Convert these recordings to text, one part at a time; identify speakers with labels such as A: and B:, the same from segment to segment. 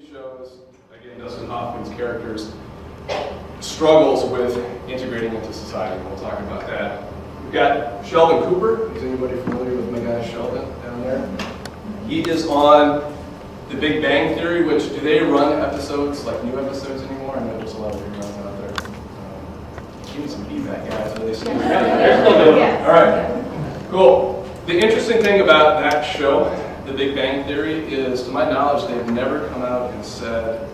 A: shows, again, Dustin Hoffman's characters, struggles with integrating into society. We'll talk about that. We've got Sheldon Cooper. Is anybody familiar with my guy Sheldon down there? He is on The Big Bang Theory, which, do they run episodes, like new episodes anymore? I know there's a lot of reruns out there. Give me some feedback, guys. Are they still doing it? All right, cool. The interesting thing about that show, The Big Bang Theory, is, to my knowledge, they've never come out and said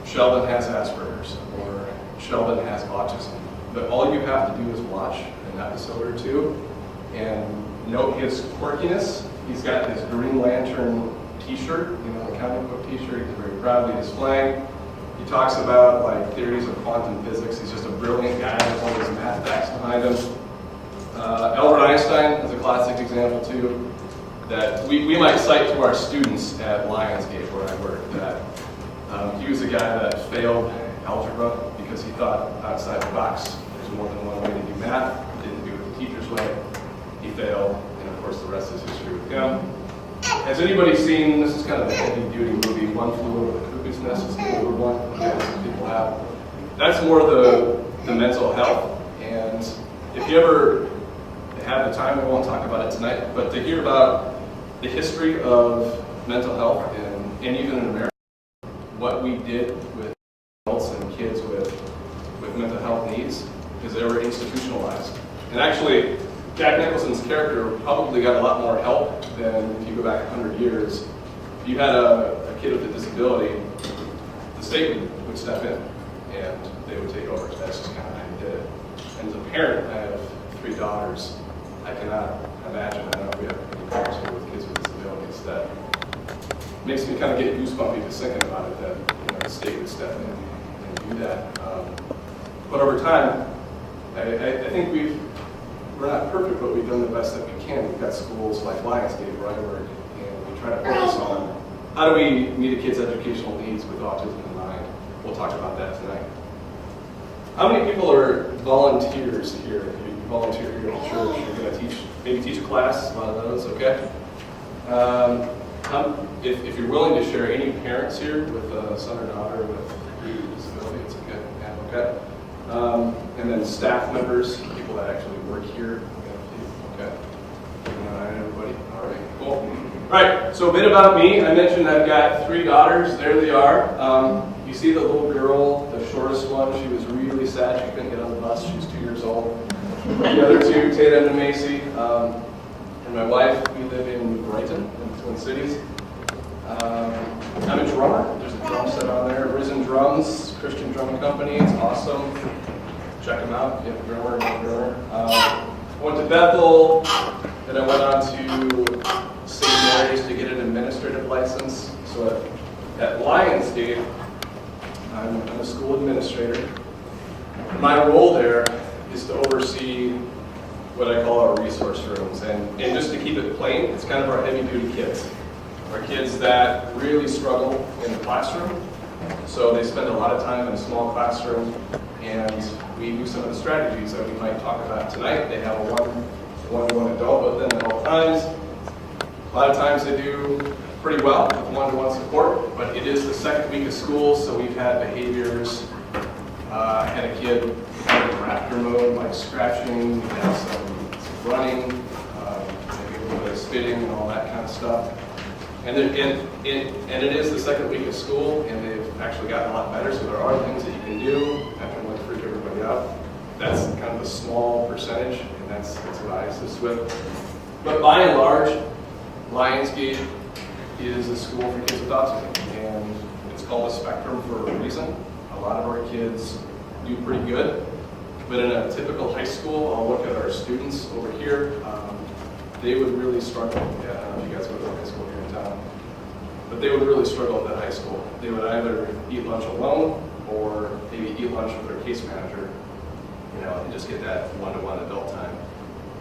A: Sheldon has Asperger's or Sheldon has autism. But all you have to do is watch an episode or two and note his quirkiness. He's got his Green Lantern t-shirt, the comic book t-shirt he's very proudly displaying. He talks about like theories of quantum physics. He's just a brilliant guy. There's all these math facts behind him. Albert Einstein is a classic example too, that we might cite to our students at Lionsgate where I work, that he was a guy that failed algebra because he thought outside the box. There's more than one way to do math. He didn't do it the teacher's way. He failed, and of course the rest is history with him. Has anybody seen, this is kind of a heavy-duty movie, One Flew Over the Cuckoo's Nest, is the older one, okay, some people have. That's more the mental health, and if you ever have the time, we won't talk about it tonight, but to hear about the history of mental health and even in America, what we did with adults and kids with mental health needs, because they were institutionalized. And actually, Jack Nicholson's character probably got a lot more help than if you go back 100 years. If you had a kid with a disability, the state would step in and they would take over. That's just kind of how you did it. And as a parent, I have 3 daughters. I cannot imagine, I know we have any parents here with kids with disabilities, that makes me kind of get goosebumpy just thinking about it, that the state would step in and do that. But over time, I think we're not perfect, but we've done the best that we can. We've got schools like Lionsgate where I work, and we try to focus on how do we meet a kid's educational needs with autism in mind. We'll talk about that tonight. How many people are volunteers here? You volunteer here at church, you're going to teach, maybe teach a class, a lot of those, okay? If you're willing to share, any parents here with a son or daughter with a disability, it's okay. Yeah, okay. And then staff members, people that actually work here. Okay. All right, everybody. All right, cool. All right, so a bit about me. I mentioned I've got 3 daughters. There they are. You see the little girl, the shortest one. She was really sad she couldn't get on the bus. She's 2 years old. The other 2, Tatum and Macy, and my wife, we live in Brighton, in the Twin Cities. I'm a drummer. There's a drum set on there. Risen Drums, Christian drum company. It's awesome. Check them out if you have a drummer. I went to Bethel, then I went on to St. Mary's to get an administrative license. So at Lionsgate, I'm a school administrator. My role there is to oversee what I call our resource rooms. And just to keep it plain, it's kind of our heavy-duty kids. Our kids that really struggle in the classroom. So they spend a lot of time in a small classroom, and we do some of the strategies that we might talk about tonight. They have a one-to-one adult with them at all times. A lot of times they do pretty well with one-to-one support, but it is the second week of school, so we've had behaviors. I had a kid kind of in raptor mode, like scratching, we had some running, maybe a little bit of spitting and all that kind of stuff. And it is the second week of school, and they've actually gotten a lot better, so there are things that you can do after like freak everybody out. That's kind of a small percentage, and that's what I assist with. But by and large, Lionsgate is a school for kids with autism, and it's called a spectrum for a reason. A lot of our kids do pretty good, but in a typical high school, I'll look at our students over here, they would really struggle. Yeah, I don't know if you guys go to high school here in town, but they would really struggle at that high school. They would either eat lunch alone or maybe eat lunch with their case manager, and just get that one-to-one adult time.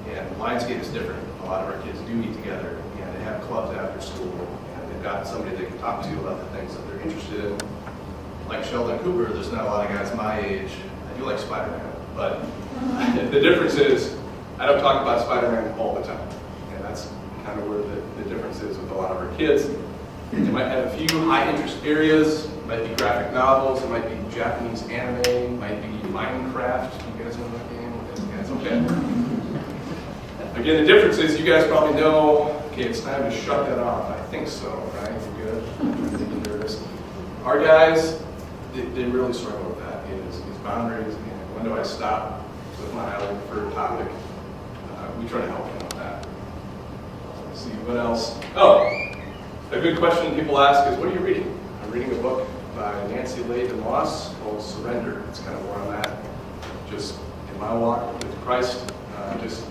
A: And Lionsgate is different. A lot of our kids do eat together, and they have clubs after school, and they've got somebody they can talk to about the things that they're interested in. Like Sheldon Cooper, there's not a lot of guys my age. I do like Spider-Man, but the difference is I don't talk about Spider-Man all the time. And that's kind of where the difference is with a lot of our kids. They might have a few high interest areas. It might be graphic novels, it might be Japanese anime, it might be Minecraft. You guys know that game? Yes, okay. Again, the difference is you guys probably know, okay, it's time to shut that off. I think so, right? You're good? I'm thinking nervous. Our guys, they really struggle with that. Is boundaries, and when do I stop with my highly preferred topic? We try to help them with that. Let's see, what else? Oh, a good question people ask is, what are you reading? I'm reading a book by Nancy Layton Moss called Surrender. It's kind of where I'm at. Just in my walk with Christ, just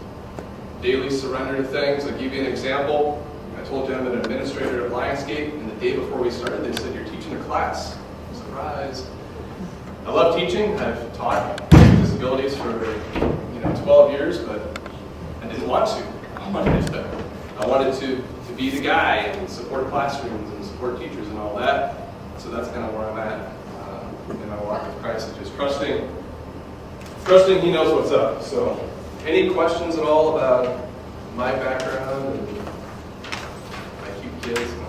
A: daily surrender to things. I'll give you an example. I told you I'm an administrator at Lionsgate, and the day before we started, they said, you're teaching a class. Surprise. I love teaching. I've taught disabilities for 12 years, but I didn't want to. I wanted to be the guy and support classrooms and support teachers and all that. So that's kind of where I'm at in my walk with Christ, is just trusting He knows what's up. So any questions at all about my background and my cute kids? No?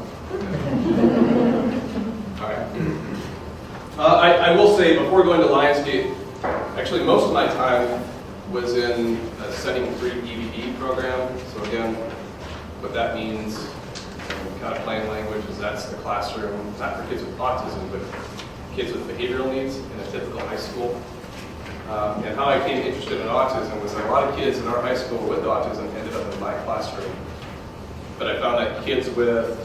A: All right. I will say, before going to Lionsgate, actually most of my time was in a Setting 3 EVD program. So again, what that means, kind of plain language, is that's the classroom, not for kids with autism, but kids with behavioral needs in a typical high school. And how I became interested in autism was that a lot of kids in our high school with autism ended up in my classroom. But I found that kids with,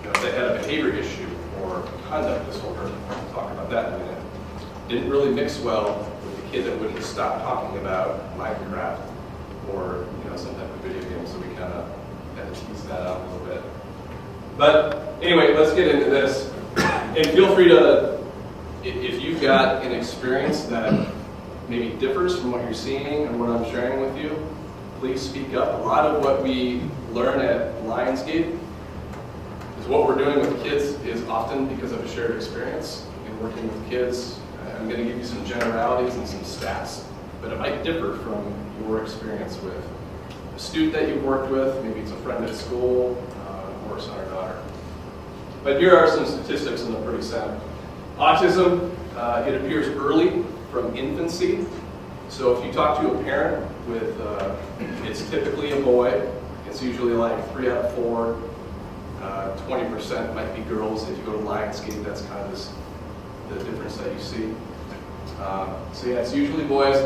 A: if they had a behavior issue or conduct disorder, I'll talk about that in a minute, didn't really mix well with the kid that wouldn't stop talking about Minecraft or some type of video game. So we kind of had to tease that out a little bit. But anyway, let's get into this. And feel free to, if you've got an experience that maybe differs from what you're seeing and what I'm sharing with you, please speak up. A lot of what we learn at Lionsgate is what we're doing with kids is often because of a shared experience in working with kids. I'm going to give you some generalities and some stats, but it might differ from your experience with a student that you've worked with. Maybe it's a friend at school, or a son or daughter. But here are some statistics, and they're pretty sad. Autism, it appears early from infancy. So if you talk to a parent with, it's typically a boy. It's usually like 3 out of 4. 20% might be girls. If you go to Lionsgate, that's kind of the difference that you see. So yeah, it's usually boys.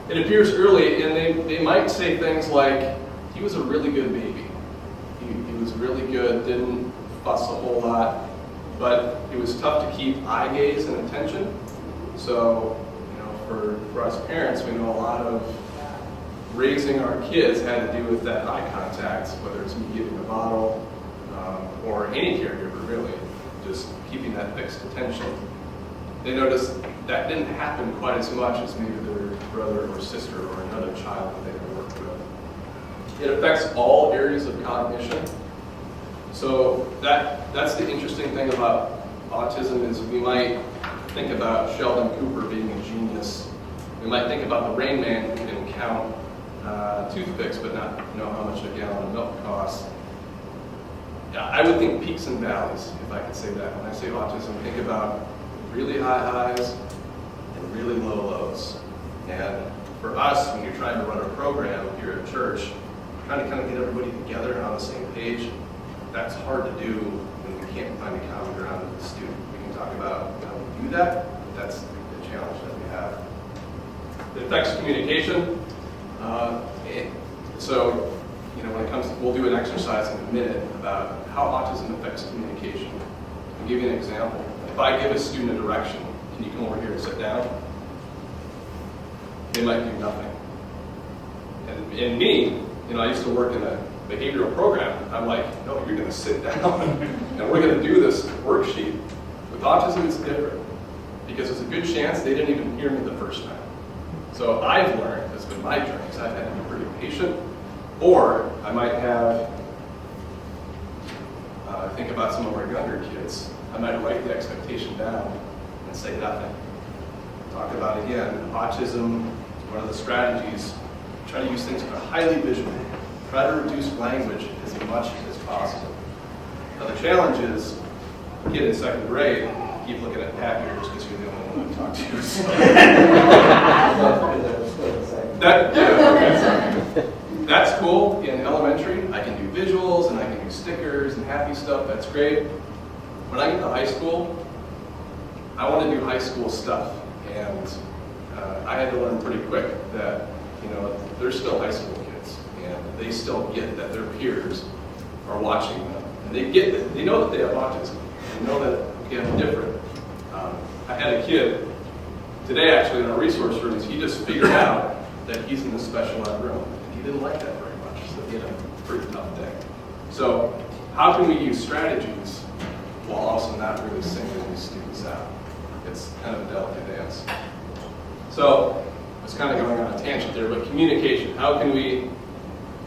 A: It appears early, and they might say things like, he was a really good baby. He was really good, didn't fuss a whole lot, but it was tough to keep eye gaze and attention. So, for us parents, we know a lot of raising our kids had to do with that eye contact, whether it's me giving a bottle, or any caregiver really, just keeping that fixed attention. They noticed that didn't happen quite as much as maybe their brother or sister or another child that they had worked with. It affects all areas of cognition. So that's the interesting thing about autism is we might think about Sheldon Cooper being a genius. We might think about the Rain Man who can count toothpicks but not know how much a gallon of milk costs. I would think peaks and valleys, if I could say that. When I say autism, think about really high highs and really low lows. And for us, when you're trying to run a program here at church, trying to kind of get everybody together and on the same page, that's hard to do when we can't find a common ground with the student. We can talk about how we do that, but that's the challenge that we have. It affects communication. So, when it comes to, we'll do an exercise in a minute about how autism affects communication. I'll give you an example. If I give a student a direction, can you come over here and sit down? They might do nothing. And me, I used to work in a behavioral program. I'm like, no, you're going to sit down and we're going to do this worksheet. With autism, it's different because there's a good chance they didn't even hear me the first time. So I've learned, it's been my journey, I've had to be pretty patient, or I might have, think about some of our younger kids, I might write the expectation down and say nothing. Talk about, again, autism, one of the strategies, try to use things that are highly visual. Try to reduce language as much as possible. Now the challenge is, kid in second grade, keep looking at Pat here just because you're the only one to talk to. That's cool in elementary. I can do visuals and I can do stickers and happy stuff. That's great. When I get to high school, I want to do high school stuff, and I had to learn pretty quick that they're still high school kids, and they still get that their peers are watching them, and they get that they know that they have autism. They know that I'm different. I had a kid today actually in our resource rooms. He just figured out that he's in the special ed room. He didn't like that very much, so he had a pretty tough day. So how can we use strategies while also not really singling these students out? It's kind of a delicate dance. So I was kind of going on a tangent there, but communication. How can we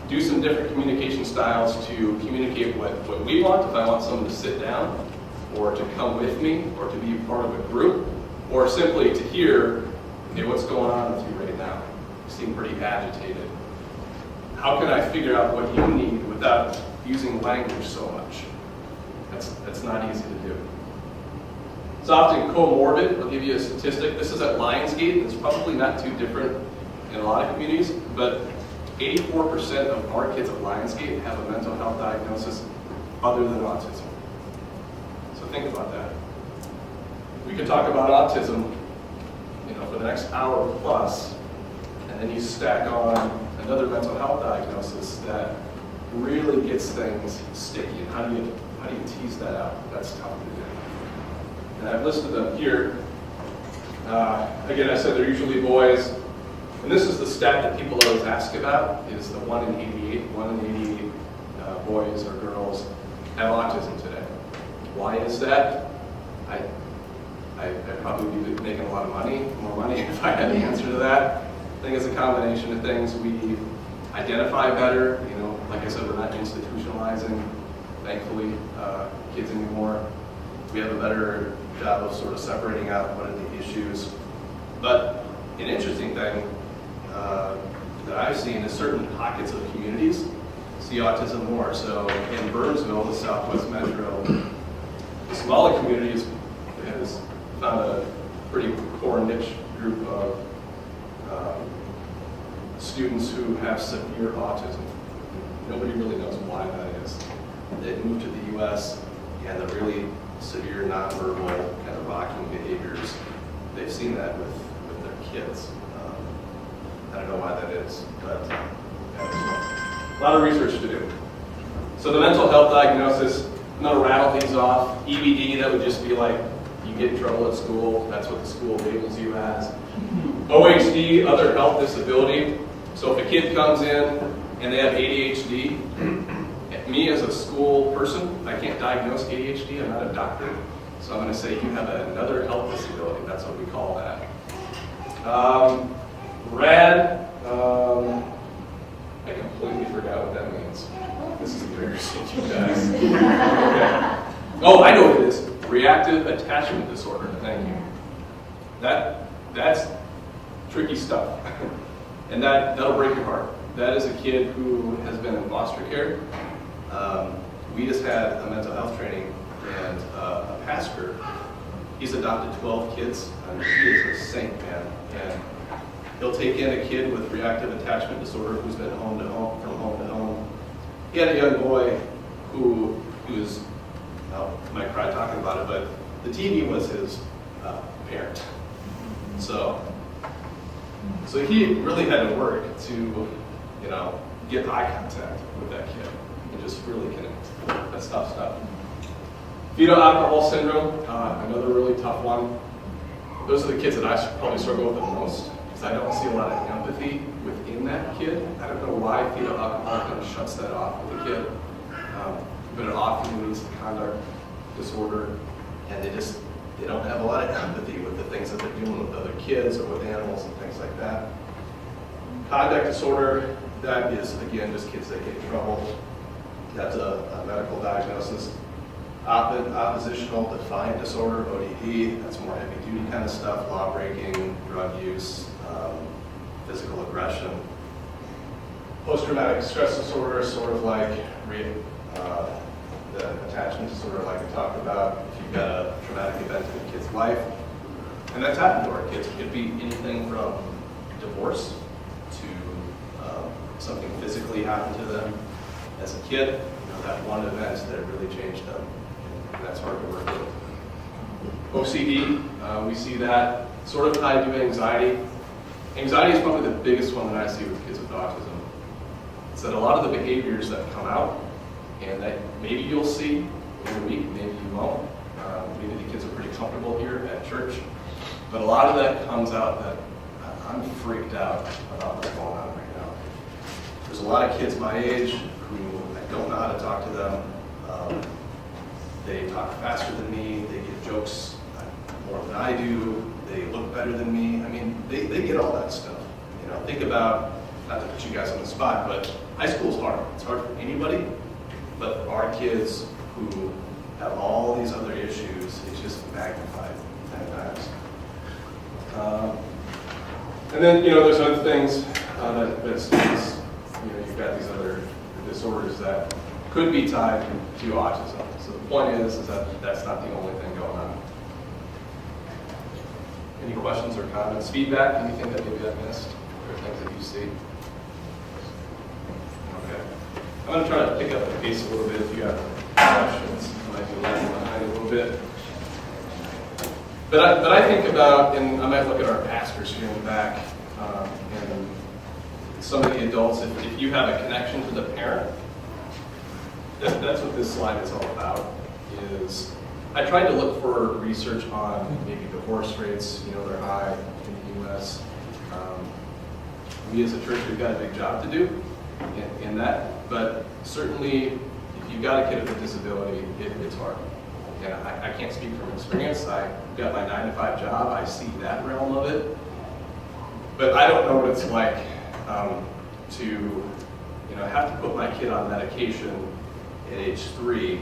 A: do some different communication styles to communicate what we want? If I want someone to sit down, or to come with me, or to be part of a group, or simply to hear, hey, what's going on with you right now? You seem pretty agitated. How can I figure out what you need without using language so much? That's not easy to do. It's often comorbid. I'll give you a statistic. This is at Lionsgate. It's probably not too different in a lot of communities, but 84% of our kids at Lionsgate have a mental health diagnosis other than autism. So think about that. We could talk about autism, for the next hour plus, and then you stack on another mental health diagnosis that really gets things sticky. And how do you tease that out? That's tough to do. And I've listed them here. Again, I said they're usually boys. And this is the stat that people always ask about, is the 1 in 88. 1 in 88 boys or girls have autism today. Why is that? I'd probably be making a lot of more money if I had the answer to that. I think it's a combination of things. We identify better. Like I said, we're not institutionalizing, thankfully, kids anymore. We have a better job of sort of separating out what are the issues. But an interesting thing that I've seen is certain pockets of communities see autism more. So in Burnsville, the Southwest Metro, the smaller communities has found a pretty core niche group of students who have severe autism. Nobody really knows why that is. They moved to the U.S. and the really severe nonverbal kind of rocking behaviors, they've seen that with their kids. I don't know why that is, but a lot of research to do. So the mental health diagnosis, I'm going to rattle these off. EBD, that would just be like, you get in trouble at school, that's what the school labels you as. OHD, other health disability. So if a kid comes in and they have ADHD, me as a school person, I can't diagnose ADHD, I'm not a doctor. So I'm going to say you have another health disability, that's what we call that. RAD, I completely forgot what that means. This is embarrassing, you guys. Okay. Oh, I know what it is. Reactive attachment disorder, thank you. That's tricky stuff. And that'll break your heart. That is a kid who has been in foster care. We just had a mental health training, and a pastor, he's adopted 12 kids, and he is a saint, man. And he'll take in a kid with reactive attachment disorder who's been from home to home. He had a young boy who was, I might cry talking about it, but the TV was his parent. So he really had to work to, get eye contact with that kid and just really connect. That's tough stuff. Fetal alcohol syndrome, another really tough one. Those are the kids that I probably struggle with the most, because I don't see a lot of empathy within that kid. I don't know why fetal alcohol kind of shuts that off with the kid, but it often leads to conduct disorder, and they don't have a lot of empathy with the things that they're doing with other kids or with animals and things like that. Conduct disorder, that is, again, just kids that get in trouble. That's a medical diagnosis. Oppositional defiant disorder, ODD, that's more heavy-duty kind of stuff, law breaking, drug use, physical aggression. Post-traumatic stress disorder is sort of like the attachment disorder like I talked about, if you've got a traumatic event in a kid's life. And that's happened to our kids. It could be anything from divorce to something physically happened to them as a kid. That one event that really changed them. And that's hard to work with. OCD, we see that sort of tied to anxiety. Anxiety is probably the biggest one that I see with kids with autism. It's that a lot of the behaviors that come out and that maybe you'll see in a week, maybe you won't. Maybe the kids are pretty comfortable here at church. But a lot of that comes out that I'm freaked out about what's going on right now. There's a lot of kids my age who I don't know how to talk to them. They talk faster than me. They get jokes more than I do. They look better than me. I mean, they get all that stuff. Think about, not to put you guys on the spot, but high school's hard. It's hard for anybody, but our kids who have all these other issues, it's just magnified 10 times. And then, there's other things that students, you've got these other disorders that could be tied to autism. So the point is that that's not the only thing going on. Any questions or comments? Feedback? Anything that maybe I missed? Or things that you see? Okay. I'm going to try to pick up the pace a little bit. If you have questions, I might be lagging behind a little bit. But I think about, and I might look at our pastors here in the back, and some of the adults, if you have a connection to the parent, that's what this slide is all about. Is I tried to look for research on maybe divorce rates. They're high in the U.S. We as a church, we've got a big job to do in that. But certainly, if you've got a kid with a disability, it's hard. And I can't speak from experience. I've got my 9-to-5 job. I see that realm of it. But I don't know what it's like to have to put my kid on medication at age 3,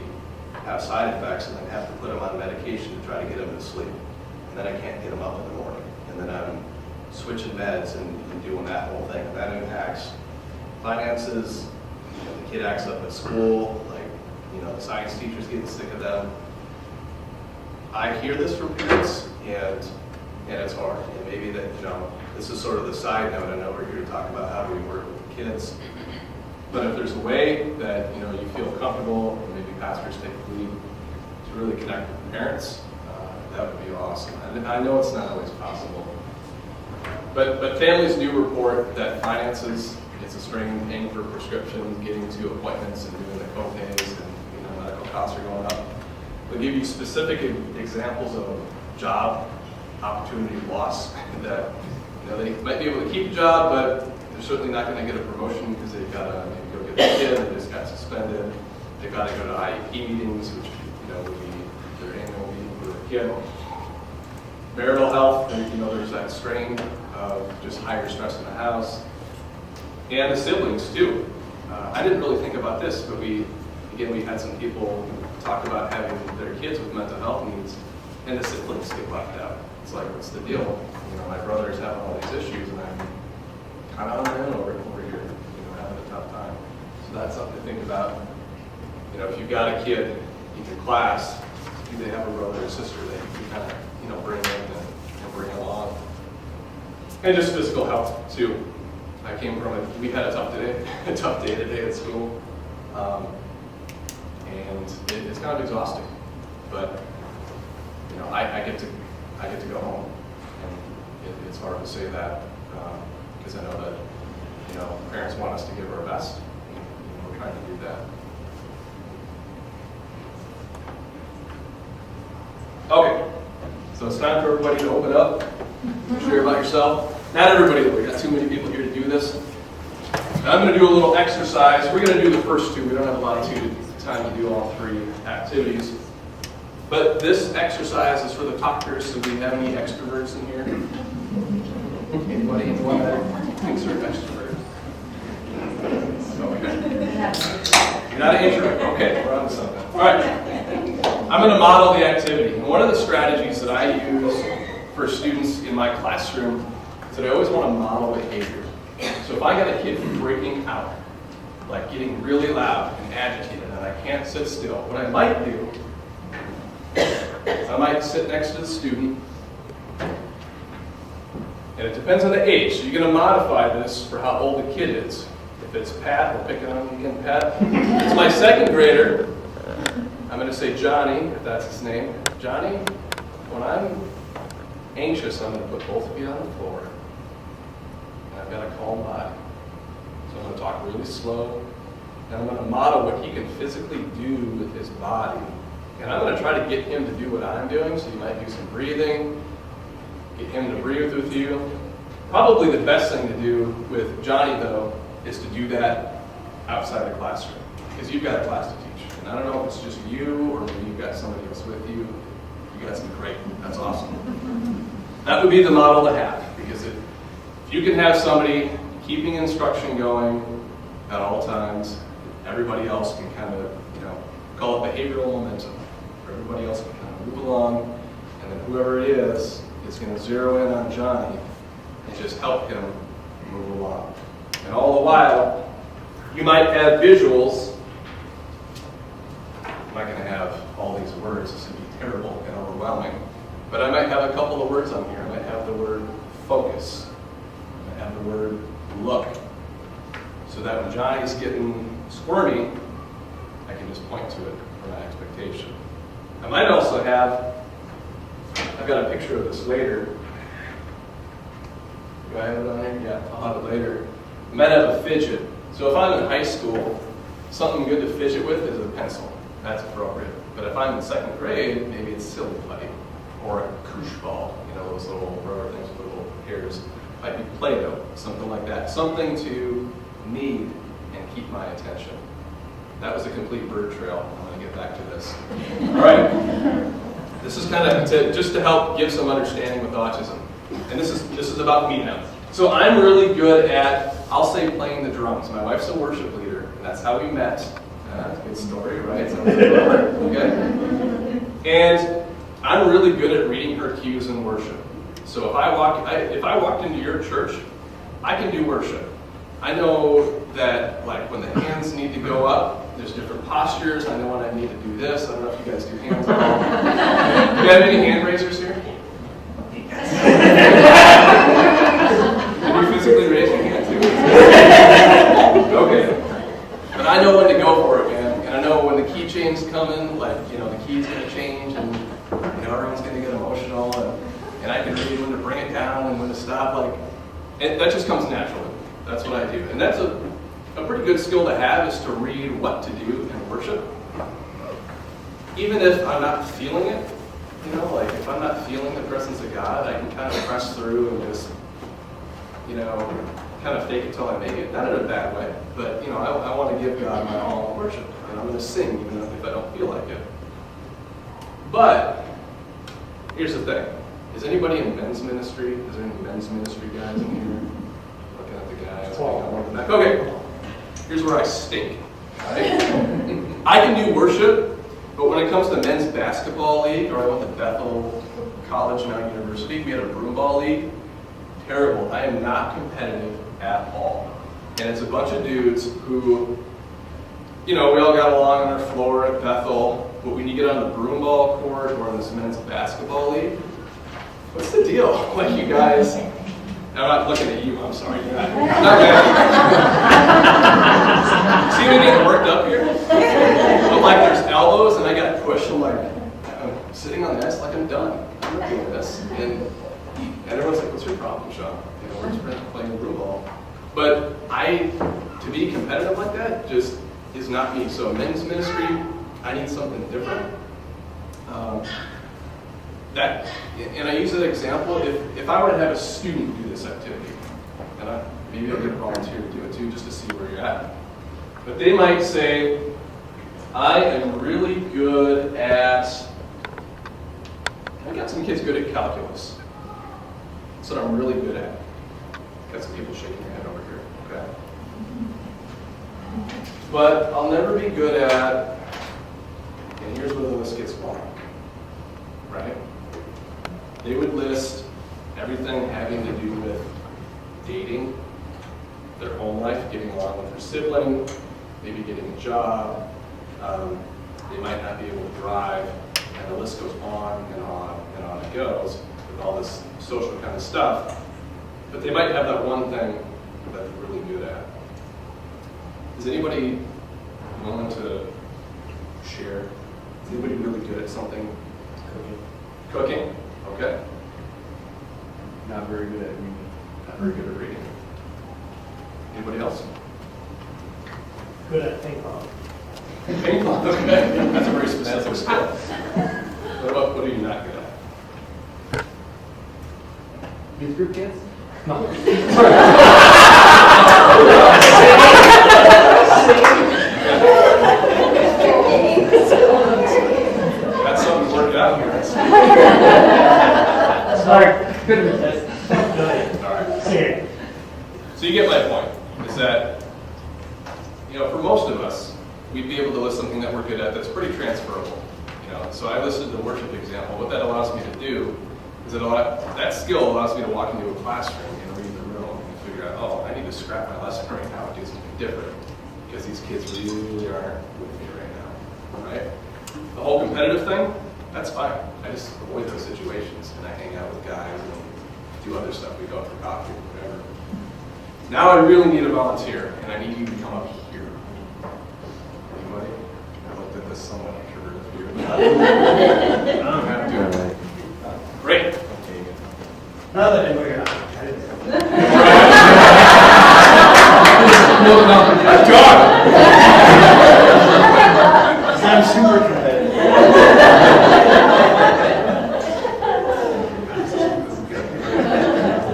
A: have side effects, and then have to put him on medication to try to get him to sleep. And then I can't get him up in the morning. And then I'm switching meds and doing that whole thing. And that impacts finances. The kid acts up at school. The science teacher's getting sick of them. I hear this from parents, and it's hard. And maybe that, this is sort of the side note. I know we're here to talk about how do we work with the kids. But if there's a way that, you feel comfortable, and maybe pastors take the lead to really connect with the parents, that would be awesome. And I know it's not always possible. But families do report that finances, it's a strain paying for prescriptions, getting to appointments and doing the co-pays, and medical costs are going up. They'll give you specific examples of job opportunity loss that they might be able to keep a job, but they're certainly not going to get a promotion because they've got to maybe go get a kid that just got suspended. They've got to go to IEP meetings, which would be their annual meeting for the kid. Marital health, there's that strain of just higher stress in the house. And the siblings too. I didn't really think about this, but we had some people talk about having their kids with mental health needs, and the siblings get left out. It's like, what's the deal? My brother's having all these issues, and I'm kind of on my own over here, having a tough time. So that's something to think about. If you've got a kid in your class, do they have a brother or sister that you can kind of, bring in and bring along? And just physical health too. I came from we had a tough day today at school. And it's kind of exhausting, but I get to go home, and it's hard to say that because I know that parents want us to give our best, and we're trying to do that. Okay, so it's time for everybody to open up, share about yourself. Not everybody, we got too many people here to do this. Now I'm going to do a little exercise. We're going to do the first two. We don't have a lot of time to do all 3 activities. But this exercise is for the talkers, so do we have any extroverts in here? Anybody that thinks they're an extrovert? Okay. You're not an introvert. Okay, we're on to something. All right. I'm going to model the activity. And one of the strategies that I use for students in my classroom is that I always want to model behavior. So if I got a kid freaking out, like getting really loud and agitated, and and I can't sit still. What I might do, I might sit next to the student, and it depends on the age, so you're going to modify this for how old the kid is. If it's Pat, we're picking on you again, Pat. If it's my second grader, I'm going to say Johnny, if that's his name. Johnny, when I'm anxious, I'm going to put both feet on the floor, and I've got a calm body. So I'm going to talk really slow, and I'm going to model what he can physically do with his body. And I'm going to try to get him to do what I'm doing, so you might do some breathing, get him to breathe with you. Probably the best thing to do with Johnny, though, is to do that outside the classroom, because you've got a class to teach. And I don't know if it's just you, or maybe you've got somebody else with you. You guys are great. That's awesome. That would be the model to have, because if you can have somebody keeping instruction going at all times, everybody else can kind of, call it behavioral momentum. Everybody else can kind of move along, and then whoever it is going to zero in on Johnny and just help him move along. And all the while, you might have visuals. I'm not going to have all these words. This would be terrible and overwhelming. But I might have a couple of words on here. I might have the word focus. I might have the word look. So that when Johnny's getting squirmy, I can just point to it for my expectation. I might also have, I've got a picture of this later. Do I have it on here? Yeah, I'll have it later. I might have a fidget. So if I'm in high school, something good to fidget with is a pencil. That's appropriate. But if I'm in second grade, maybe it's silly putty or a koosh ball, those little rubber things with little hairs. Might be Play-Doh, something like that. Something to knead and keep my attention. That was a complete bird trail. I'm going to get back to this. All right. This is kind of just to help give some understanding with autism. And this is about me now. So I'm really good at, I'll say, playing the drums. My wife's a worship leader, and that's how we met. That's a good story, right? Okay. And I'm really good at reading her cues in worship. So if I walked into your church, I can do worship. I know that, like, when the hands need to go up, there's different postures. I know when I need to do this. I don't know if you guys do hands at all. Do you have any hand raisers here? Can you physically raise your hand too? Okay. But I know when to go for it, man. And I know when the key change's coming, like, the key's going to change, and everyone's going to get emotional, and I can read when to bring it down and when to stop. That just comes naturally. That's what I do. And that's a pretty good skill to have, is to read what to do in worship. Even if I'm not feeling it, if I'm not feeling the presence of God, I can kind of press through and just, kind of fake it till I make it. Not in a bad way, but, I want to give God my all in worship. And I'm going to sing even if I don't feel like it. But, here's the thing. Is anybody in men's ministry? Is there any men's ministry guys in here? Looking at the guys. Okay. Here's where I stink. Right? I can do worship, but when it comes to men's basketball league, or I went to Bethel College, now University, we had a broomball league. Terrible. I am not competitive at all. And it's a bunch of dudes who, we all got along on our floor at Bethel, but when you get on the broomball court or in this men's basketball league, what's the deal? Like, you guys, I'm not looking at you, I'm sorry. Not bad. See me getting worked up here? But there's elbows and I got pushed. I'm sitting on the ice like I'm done. I'm not doing this. And everyone's like, what's your problem, Sean? We're just playing the blue ball. But to be competitive like that just is not me. So men's ministry, I need something different. And I use that example, if I were to have a student do this activity, and maybe I'll get a volunteer to do it too, just to see where you're at. But they might say, I am really good at, I got some kids good at calculus. That's what I'm really good at. Got some people shaking their head over here, okay? But I'll never be good at, and here's where the list gets long, right? They would list everything having to do with dating, their home life, getting along with their sibling, maybe getting a job, They might not be able to drive, and the list goes on and on and on it goes with all this social kind of stuff. But they might have that one thing that they're really good at. Is anybody willing to share? Is anybody really good at something? Cooking? Okay.
B: Not very good at reading.
A: Not very good at reading. Anybody else?
C: Good at ping pong.
A: Ping pong, okay. That's a very specific skill. What are you not good at?
B: Youth group kids?
C: No.
A: Got something worked out here.
C: Sorry. Good.
A: All right.
C: See.
A: So you get my point, is that, for most of us, we'd be able to list something that we're good at that's pretty transferable. So I listed the worship example. What that allows me to do is that skill allows me to walk into a classroom and read the room and figure out, oh, I need to scrap my lesson right now and do something different because these kids really aren't with me right now, right? The whole competitive thing, that's fine. I just avoid those situations and I hang out with guys and do other stuff. We go out for coffee or whatever. Now I really need a volunteer and I need you to come up here. Anybody? I looked at this somewhat introverted view. I don't have to. Great.
C: Now that we're out.
A: I'm done.
C: I'm super competitive.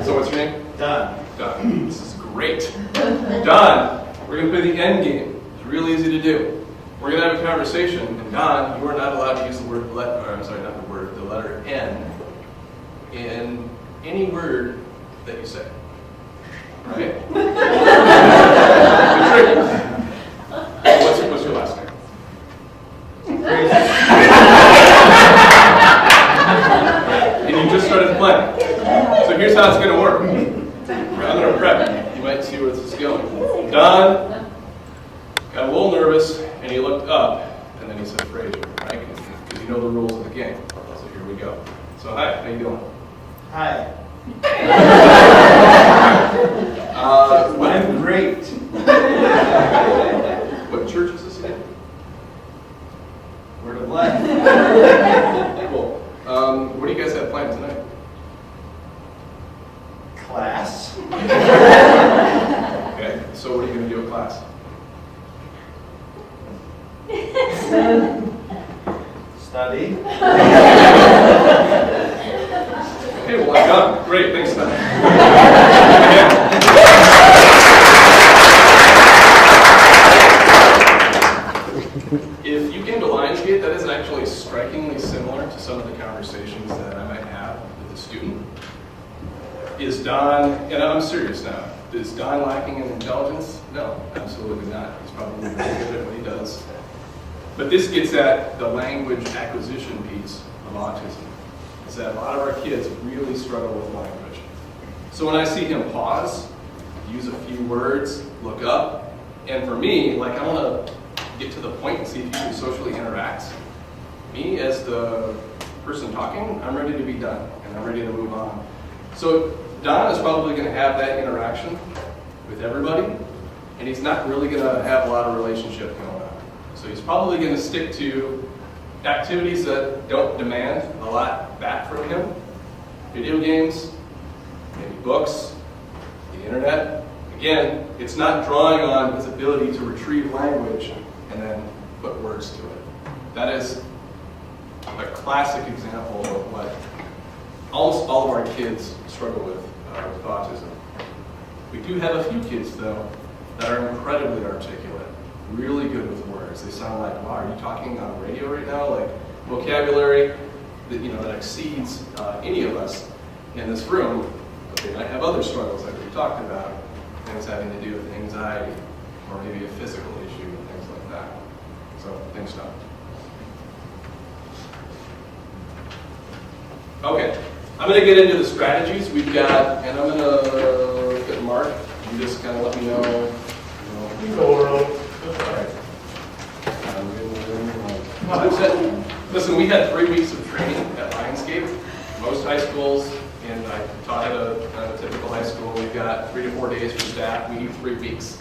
A: So what's your name?
C: Done.
A: Don. This is great. Don, we're going to play the end game. It's real easy to do. We're going to have a conversation, and Don, you are not allowed to use the word the letter N in any word that you say. Right? What's your last name? And you just started playing. So here's how it's going to work. I'm going to prep. You might see where this is going. Don got a little nervous, and he looked up, and then he said Fraser, right? Because you know the rules of the game. So here we go. So hi, how you doing?
C: Hi.
A: I'm
C: great.
A: What church is this in?
C: Word of life.
A: Cool. What do you guys have planned tonight?
C: Class.
A: Okay, so what are you going to do at class?
C: Study.
A: Okay, well, I'm done. Great, thanks, Don. If you came to Lionsgate, that is actually strikingly similar to some of the conversations that I might have with a student. Is Don, and I'm serious now, is Don lacking in intelligence? No, absolutely not. He's probably very good at what he does. But this gets at the language acquisition piece of autism. Is that a lot of our kids really struggle with language. So when I see him pause, use a few words, look up, and for me, I want to get to the point and see if you can socially interact. Me, as the person talking, I'm ready to be done, and I'm ready to move on. So Don is probably going to have that interaction with everybody, and he's not really going to have a lot of relationship going on. So he's probably going to stick to activities that don't demand a lot back from him. Video games, maybe books, the internet. Again, it's not drawing on his ability to retrieve language and then put words to it. That is a classic example of what almost all of our kids struggle with autism. We do have a few kids, though, that are incredibly articulate, really good with words. They sound like, wow, are you talking on the radio right now? Like vocabulary that exceeds any of us in this room. But they might have other struggles like we talked about, things having to do with anxiety or maybe a physical issue and things like that. So thanks, Don. Okay, I'm going to get into the strategies we've got, and I'm going to look at Mark. You just kind of let me know.
C: You go, Earl.
A: All right. I'm going to Listen, we had 3 weeks of training at Lionsgate. Most high schools, and I taught at a typical high school, we've got 3 to 4 days for staff. We need 3 weeks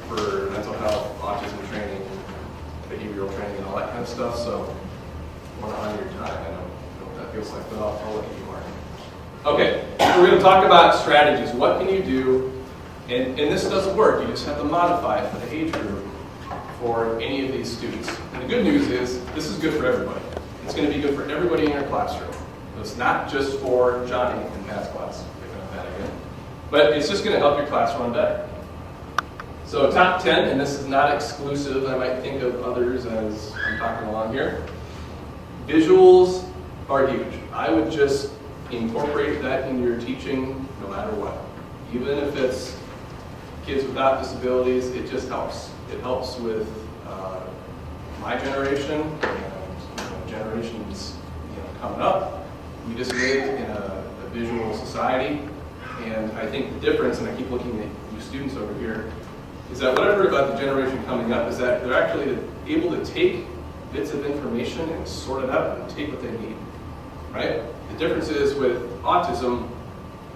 A: for mental health, autism training, behavioral training, and all that kind of stuff. So I want to honor your time. I don't know what that feels like, but I'll look at you, Mark. Okay, so we're going to talk about strategies. What can you do? And this doesn't work. You just have to modify it for the age group for any of these students. And the good news is this is good for everybody. It's going to be good for everybody in your classroom. So it's not just for Johnny in Pat's class, picking up that again. But it's just going to help your class run better. So top 10, and this is not exclusive. I might think of others as I'm talking along here. Visuals are huge. I would just incorporate that in your teaching no matter what. Even if it's kids without disabilities, it just helps. It helps with my generation and generations coming up. We just live in a visual society, and I think the difference, and I keep looking at you students over here, is that what I've heard about the generation coming up is that they're actually able to take bits of information and sort it out and take what they need, right? The difference is with autism,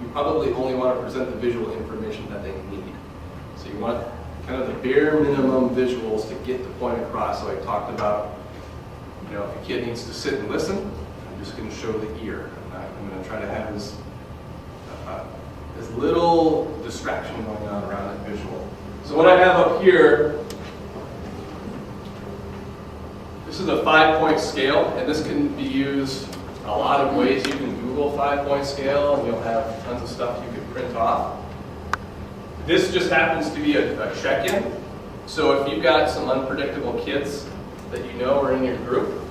A: you probably only want to present the visual information that they need. So you want kind of the bare minimum visuals to get the point across. So I talked about, if a kid needs to sit and listen, I'm just going to show the ear. I'm going to try to have as little distraction going on around that visual. So what I have up here, this is a 5-point scale, and this can be used a lot of ways. You can Google 5-point scale, and you'll have tons of stuff you can print off. This just happens to be a check-in. So if you've got some unpredictable kids that you know are in your group,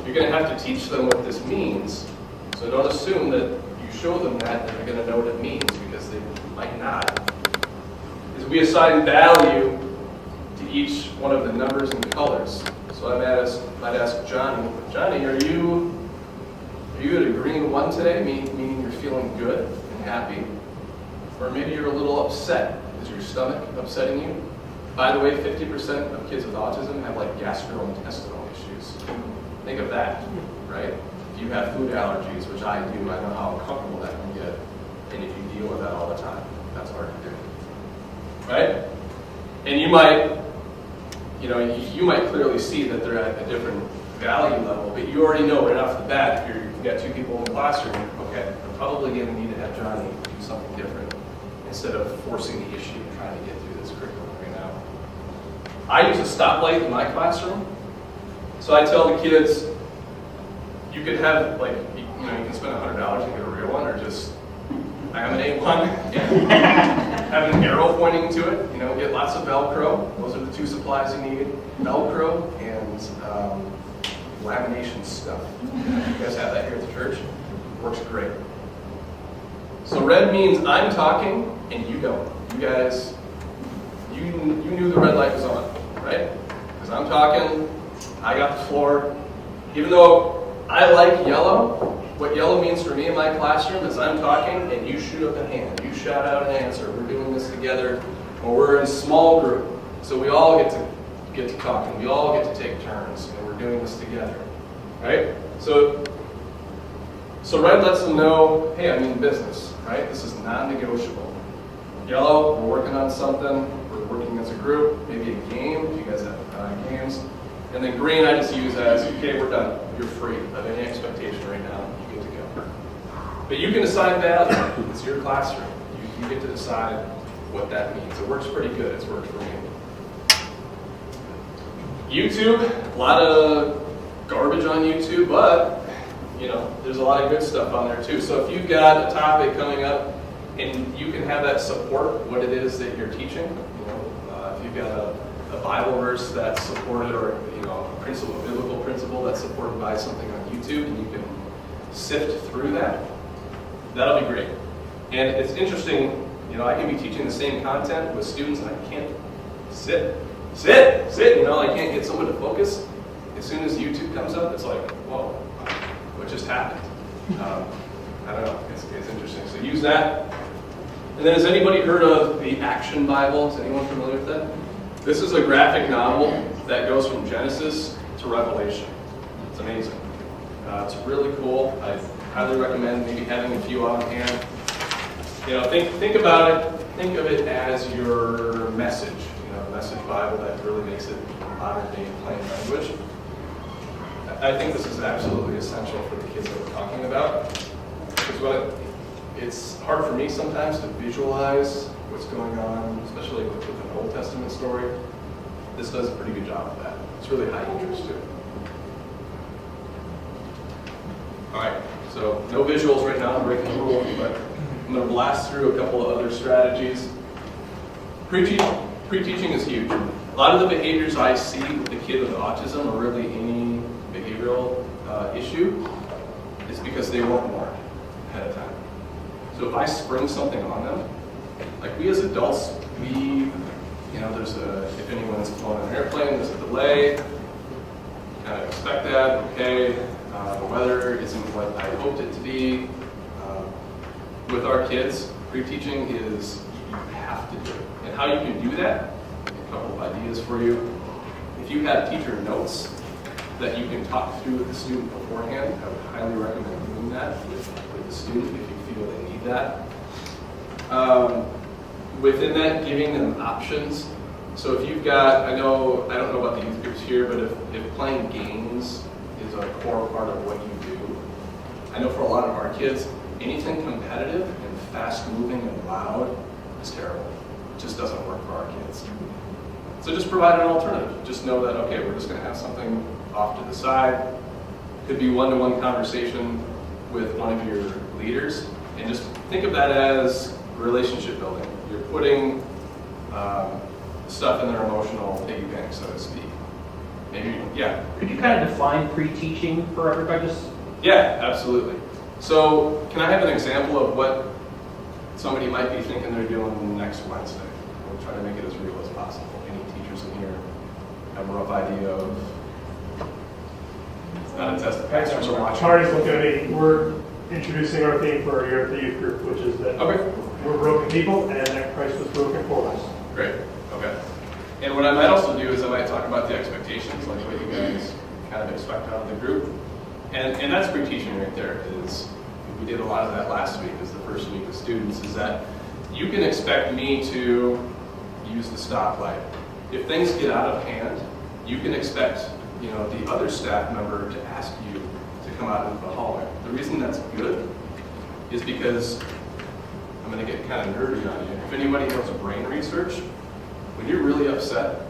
A: you're going to have to teach them what this means. So don't assume that you show them that they're going to know what it means, because they might not. Is we assign value to each one of the numbers and colors. So I might ask Johnny, are you at a green 1 today, meaning you're feeling good and happy? Or maybe you're a little upset. Is your stomach upsetting you? By the way, 50% of kids with autism have gastrointestinal issues. Think of that, right? If you have food allergies, which I do, I know how uncomfortable that can get. And if you deal with that all the time, that's hard to do. Right? And you might clearly see that they're at a different value level, but you already know right off the bat, if you've got 2 people in the classroom, okay, I'm probably going to need to have Johnny do something different instead of forcing the issue and trying to get through this curriculum right now. I use a stoplight in my classroom, so I tell the kids, you could have, you can spend $100 and get a real one, or just laminate one, have an arrow pointing to it, get lots of Velcro. Those are the 2 supplies you need, Velcro and lamination stuff. You guys have that here at the church? Works great. So red means I'm talking and you don't. You guys, you knew the red light was on, right? Because I'm talking, I got the floor. Even though I like yellow, what yellow means for me in my classroom is I'm talking and you shoot up a hand. You shout out an answer. We're doing this together, or we're in a small group. So we all get to talk, and we all get to take turns, and we're doing this together, right? So red lets them know, hey, I'm in business, right? This is non-negotiable. Yellow, we're working on something. We're working as a group, maybe a game, if you guys have games. And then green I just use as, okay, we're done. You're free of any expectation right now. You get to go. But you can assign value. It's your classroom. You get to decide what that means. It works pretty good. It's worked for me. YouTube, a lot of garbage on YouTube, but there's a lot of good stuff on there too. So if you've got a topic coming up and you can have that support what it is that you're teaching, if you've got a Bible verse that's supported, or a biblical principle that's supported by something on YouTube, and you can sift through that, that'll be great. And it's interesting, I can be teaching the same content with students and I can't sit, I can't get someone to focus. As soon as YouTube comes up, it's like, whoa, what just happened? I don't know, it's interesting. So use that. And then has anybody heard of the Action Bible? Is anyone familiar with that? This is a graphic novel that goes from Genesis to revelation. It's amazing. It's really cool. I highly recommend maybe having a few on hand. Think about it. Think of it as your message. The Message Bible that really makes it modern day plain language. I think this is absolutely essential for the kids that we're talking about. Because it's hard for me sometimes to visualize what's going on, especially with an Old Testament story. This does a pretty good job of that. It's really high interest too. All right, so no visuals right now, I'm breaking the rule, but I'm going to blast through a couple of other strategies. Pre-teaching is huge. A lot of the behaviors I see with the kid with autism, or really any behavioral issue, is because they weren't warned ahead of time. So if I spring something on them, like we as adults, if anyone's flown an airplane, there's a delay, kind of expect that, okay, the weather isn't what I hoped it to be. With our kids, pre-teaching is you have to do it. And how you can do that, a couple of ideas for you. If you have teacher notes that you can talk through with the student beforehand, I would highly recommend doing that with the student if you feel they need that. Within that, giving them options. So if you've got, I don't know about the youth groups here, but if playing games is a core part of what you do, I know for a lot of our kids, anything competitive and fast-moving and loud is terrible. It just doesn't work for our kids. So just provide an alternative. Just know that, okay, we're just going to have something off to the side. Could be one-to-one conversation with one of your leaders. And just think of that as relationship building. You're putting stuff in their emotional piggy bank, so to speak. Maybe, yeah.
D: Could you kind of define pre-teaching for everybody?
A: Yeah, absolutely. So can I have an example of what somebody might be thinking they're doing next Wednesday? We'll try to make it as real as possible. Any teachers in here have a rough idea of, it's not a test of pastors are watching.
E: Charlie's looking at me. We're introducing our theme for the youth group, which is that we're broken people and that Christ was broken for us.
A: Great, okay. And what I might also do is I might talk about the expectations, like what you guys kind of expect out of the group. And that's pre-teaching right there. We did a lot of that last week as the first week of students, is that you can expect me to use the stoplight. If things get out of hand, you can expect the other staff member to ask you to come out into the hallway. The reason that's good is because I'm going to get kind of nerdy on you. If anybody knows brain research, when you're really upset,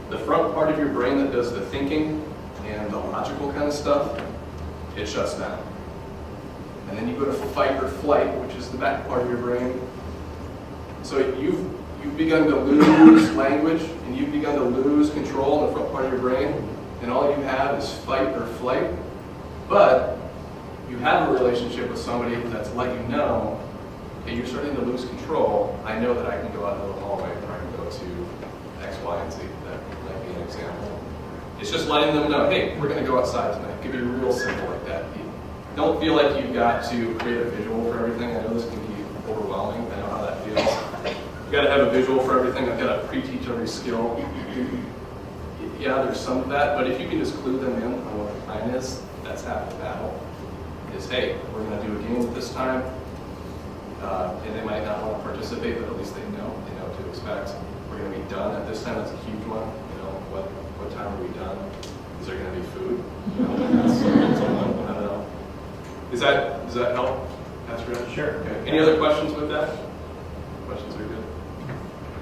A: the front part of your brain that does the thinking and the logical kind of stuff, it shuts down. And then you go to fight or flight, which is the back part of your brain. So you've begun to lose language, and you've begun to lose control in the front part of your brain, and all you have is fight or flight. But you have a relationship with somebody that's letting you know, hey, you're starting to lose control. I know that I can go out into the hallway, or I can go to X, Y, and Z. That might be an example. It's just letting them know, hey, we're going to go outside tonight. Give it real simple like that. Don't feel like you've got to create a visual for everything. I know this can be overwhelming. I know how that feels. You've got to have a visual for everything. I've got to pre-teach every skill. Yeah, there's some of that, but if you can just clue them in on what the plan is, that's half the battle. Is, hey, we're going to do a game at this time, and they might not want to participate, but at least they know what to expect. We're going to be done at this time. That's a huge one. What time are we done? Is there going to be food? I don't know. Does that help, Pastor Ed?
D: Sure.
A: Okay. Any other questions with that? Questions are good.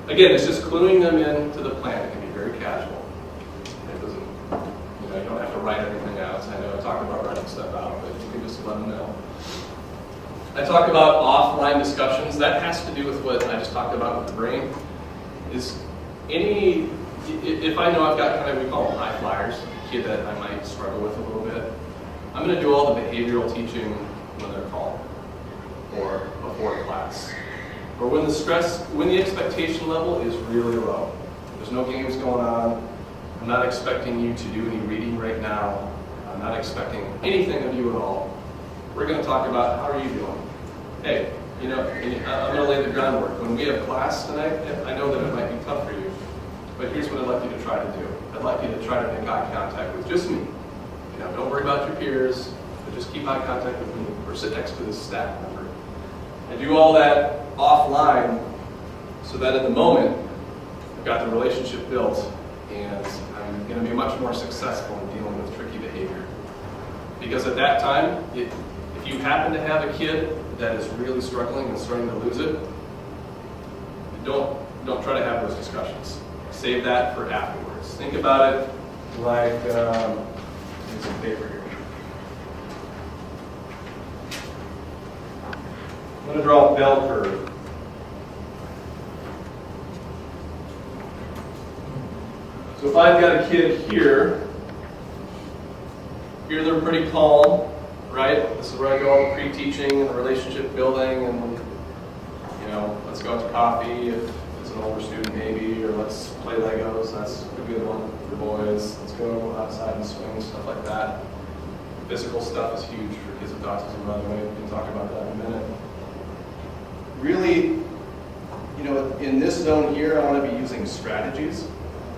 A: Again, it's just cluing them in to the plan. It can be very casual. It doesn't, you don't have to write everything out. I know I talked about writing stuff out, but you can just let them know. I talk about offline discussions. That has to do with what I just talked about with the brain. If I know I've got kind of, we call them high flyers, a kid that I might struggle with a little bit, I'm going to do all the behavioral teaching when they're calm, or before class, or when the expectation level is really low. There's no games going on. I'm not expecting you to do any reading right now. I'm not expecting anything of you at all. We're going to talk about how are you doing. Hey, I'm going to lay the groundwork. When we have class tonight, I know that it might be tough for you. But here's what I'd like you to try to do. I'd like you to try to make eye contact with just me. You know, don't worry about your peers, but just keep eye contact with me or sit next to this staff member. And do all that offline so that in the moment, I've got the relationship built and I'm going to be much more successful in dealing with tricky behavior. Because at that time, if you happen to have a kid that is really struggling and starting to lose it, don't try to have those discussions. Save that for afterwards. Think about it like, here's some paper here. I'm going to draw a bell curve. So if I've got a kid here they're pretty calm, right? This is where I go pre-teaching and relationship building and, you know, let's go out to coffee if it's an older student maybe, or let's play Legos, that's a good one for boys. Let's go outside and swing, stuff like that. Physical stuff is huge for kids with autism, by the way. We can talk about that in a minute. Really, you know, in this zone here, I want to be using strategies.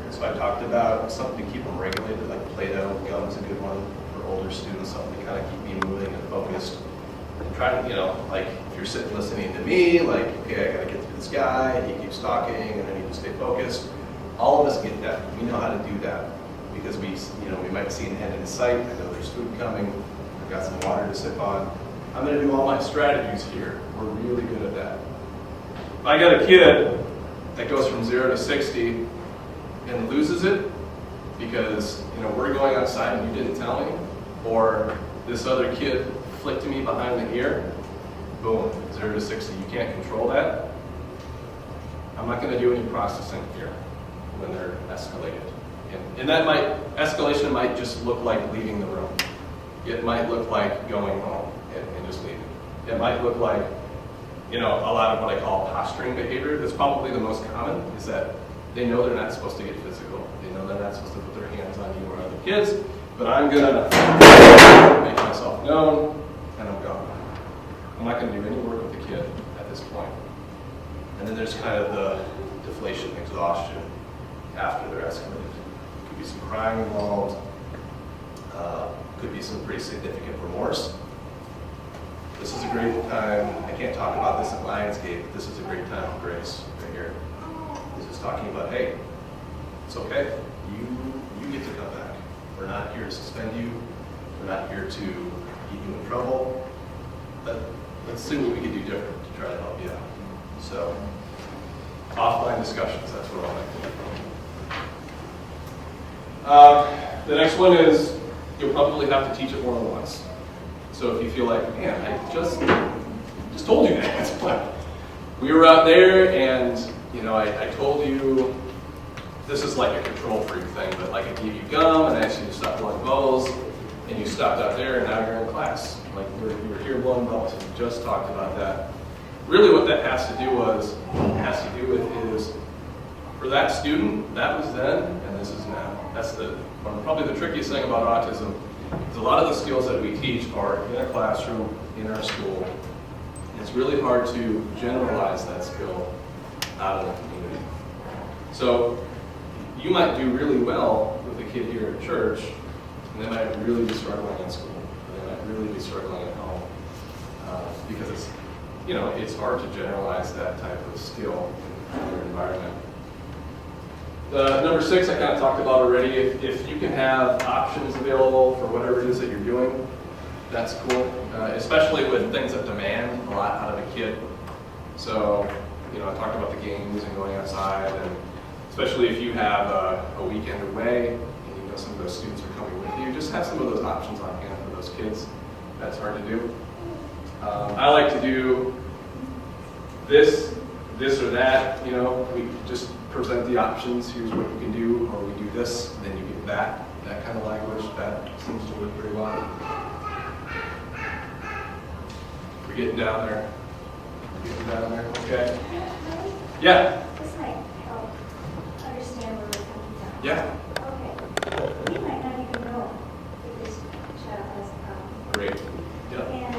A: So I talked about something to keep them regulated, like Play-Doh, gum's a good one for older students, something to kind of keep me moving and focused. And try to, you know, like if you're sitting listening to me, like, okay, I got to get through this guy, he keeps talking, and I need to stay focused. All of us get that. We know how to do that because we might see an end in sight. I know there's food coming. I've got some water to sip on. I'm going to do all my strategies here. We're really good at that. If I got a kid that goes from 0 to 60 and loses it because, you know, we're going outside and you didn't tell me, or this other kid flicked me behind the ear, boom, 0 to 60. You can't control that. I'm not going to do any processing here when they're escalated. And that escalation might just look like leaving the room. It might look like going home and just leaving. It might look like, you know, a lot of what I call posturing behavior. That's probably the most common, is that they know they're not supposed to get physical. They know they're not supposed to put their hands on you or other kids, but I'm gonna make myself known and I'm gone. I'm not gonna do any work with the kid at this point. And then there's kind of the deflation, exhaustion after they're escalated. Could be some crying involved, could be some pretty significant remorse. This is a great time. I can't talk about this at Lionsgate, but this is a great time of grace right here. This is talking about, hey, it's okay. You get to come back. We're not here to suspend you. We're not here to get you in trouble. But let's see what we can do different to try to help you out. So, offline discussions, that's what I like to do. The next one is you'll probably have to teach it more than once. So if you feel like, man, I just told you that. But we were out there and, you know, I told you, this is like a control freak thing, but like I gave you gum and I asked you to stop blowing bubbles and you stopped out there and now you're in class. Like you were here blowing bubbles and we just talked about that. Really what that has to do with is, for that student, that was then and this is now. That's probably the trickiest thing about autism. A lot of the skills that we teach are in a classroom, in our school. And it's really hard to generalize that skill out of the community. So you might do really well with a kid here at church, and they might really be struggling in school. Or they might really be struggling at home. Because it's hard to generalize that type of skill in your environment. Number 6, I kind of talked about already. If you can have options available for whatever it is that you're doing, that's cool. Especially with things that demand a lot out of a kid. So, I talked about the games and going outside, and especially if you have a weekend away, and some of those students are coming with you, just have some of those options on hand for those kids. That's hard to do. I like to do this or that. We just present the options. Here's what you can do, or we do this, and then you get that kind of language. That seems to work pretty well. We're getting down there. Okay. Yeah.
F: This might help understand where we're coming from.
A: Yeah.
F: Okay. You might not even know if this child has a problem.
A: Great. Yeah.
F: And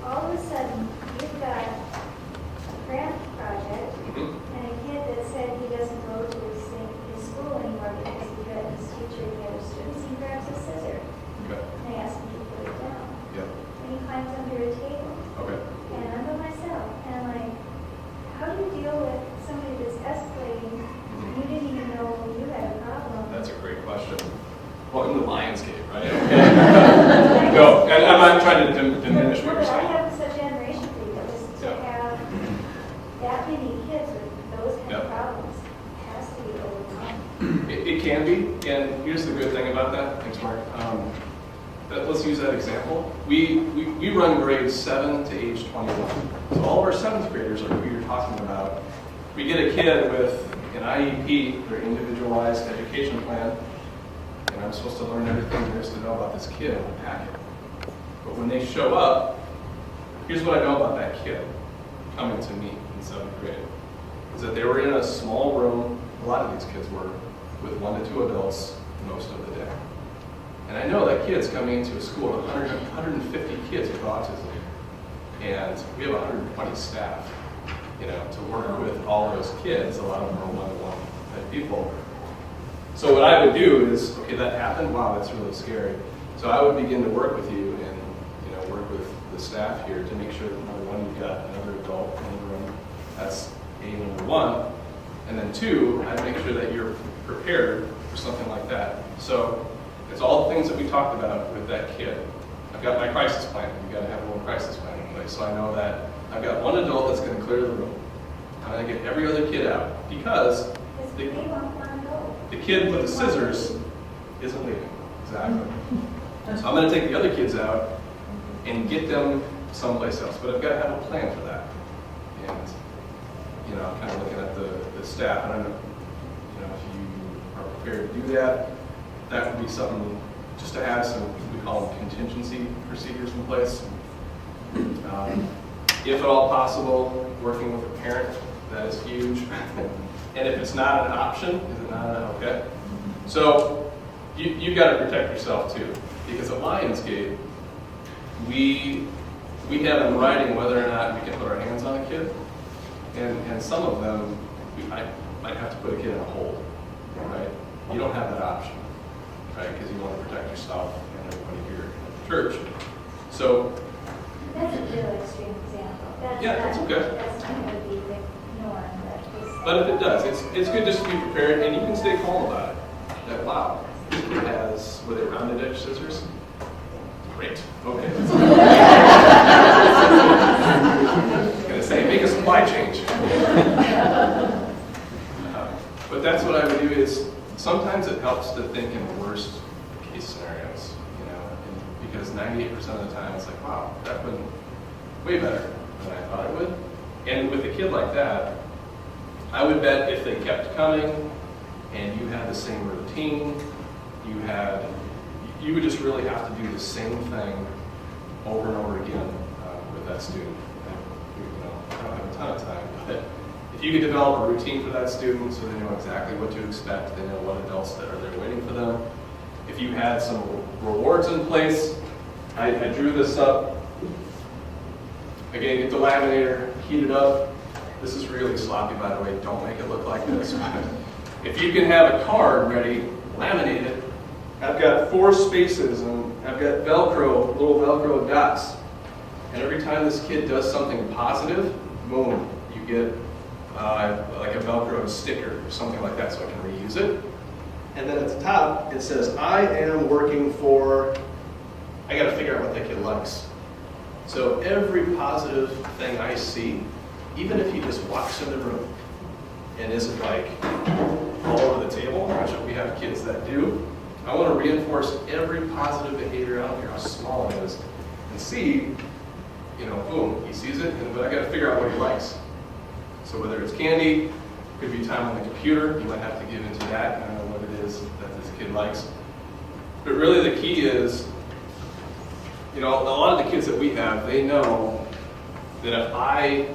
F: all of a sudden, you've got a grant project
A: Mm-hmm.
F: and a kid that said he doesn't go to his
A: welcome to Lionsgate, right? No, and I'm not trying to diminish what you're
F: I
A: saying.
F: have such admiration for you, because to have that many kids with those kind
A: Yep.
F: of problems has to be overcome.
A: It can be, and here's the good thing about that. Thanks, Mark. Let's use that example. We run grades 7 to age 21. So all of our 7th graders are who you're talking about. We get a kid with an IEP, their individualized education plan, and I'm supposed to learn everything there is to know about this kid in the packet. But when they show up, here's what I know about that kid coming to me in 7th grade, is that they were in a small room, a lot of these kids were, with 1 to 2 adults most of the day. And I know that kid's coming into a school with 150 kids with autism, and we have 120 staff, to work with all those kids. A lot of them are one-to-one type people. So what I would do is, okay, that happened. Wow, that's really scary. So I would begin to work with you and work with the staff here to make sure that number 1, you've got another adult in the room. That's number 1, and then 2, I'd make sure that you're prepared for something like that. So it's all the things that we talked about with that kid. I've got my crisis plan. You've got to have a little crisis plan in place. So I know that I've got 1 adult that's going to clear the room. I'm going to get every other kid out because
F: They won't want to go.
A: the kid with the scissors isn't leaving. Exactly. So I'm going to take the other kids out and get them someplace else. But I've got to have a plan for that. And, I'm kind of looking at the staff. I don't know, if you are prepared to do that. That would be something just to have some, we call them contingency procedures in place. If at all possible, working with a parent, that is huge. And if it's not an option, is it not okay? So you've got to protect yourself too, because at Lionsgate, we have in writing whether or not we can put our hands on a kid, and some of them I might have to put a kid in a hold, right? You don't have that option, right? Because you want to protect yourself and everybody here at the church. So
F: That's a real extreme example.
A: That's okay.
F: That's not going to be the norm.
A: But if it does, it's good just to be prepared, and you can stay calm about it. That, wow, this kid has, were they rounded edge scissors? Great, okay. I was gonna say, make a supply change. But that's what I would do is, sometimes it helps to think in the worst case scenarios, and because 98% of the time it's like, wow, that went way better than I thought it would. And with a kid like that, I would bet if they kept coming and you had the same routine, you would just really have to do the same thing over and over again with that student. And, I don't have a ton of time, but if you could develop a routine for that student so they know exactly what to expect, they know what adults that are there waiting for them. If you had some rewards in place, I drew this up. Again, get the laminator heated up. This is really sloppy, by the way. Don't make it look like this. If you can have a card ready, laminate it. I've got 4 spaces, and I've got Velcro, little Velcro dots. And every time this kid does something positive, boom, you get like a Velcro sticker or something like that, so I can reuse it. And then at the top, it says, I am working for, I got to figure out what that kid likes. So every positive thing I see, even if he just walks in the room and isn't like all over the table, which we have kids that do, I want to reinforce every positive behavior. I don't care how small it is, and see, boom, he sees it, but I got to figure out what he likes. So whether it's candy, could be time on the computer, you might have to give into that. I don't know what it is that this kid likes. But really the key is, a lot of the kids that we have, they know that if I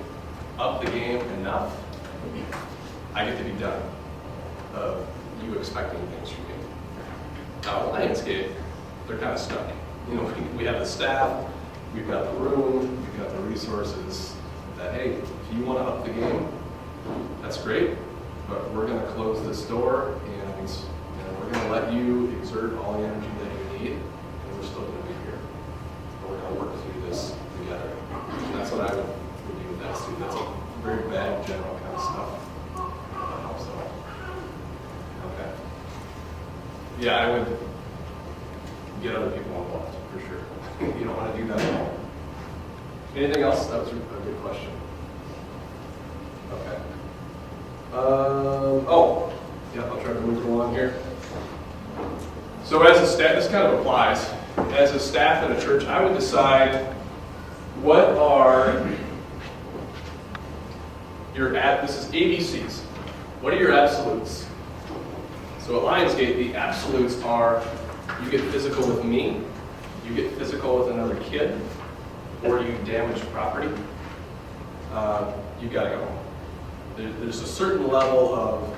A: up the game enough, I get to be done of you expecting things from me. Now, at Lionsgate, they're kind of stuck. We have the staff, we've got the room, we've got the resources that, hey, if you want to up the game, that's great, but we're going to close this door and we're going to let you exert all the energy that you need, and we're still going to be here. But we're going to work through this together. And that's what I would do with that student. That's a very bad, general kind of stuff. So, okay. Yeah, get other people involved, for sure. You don't want to do that alone. Anything else? That was a good question. Okay. Yeah, I'll try to move it along here. So as a staff, this kind of applies. As a staff at a church, I would decide what are this is ABCs. What are your absolutes? So at Lionsgate, the absolutes are you get physical with me, you get physical with another kid, or you damage property, you gotta go home. There's a certain level of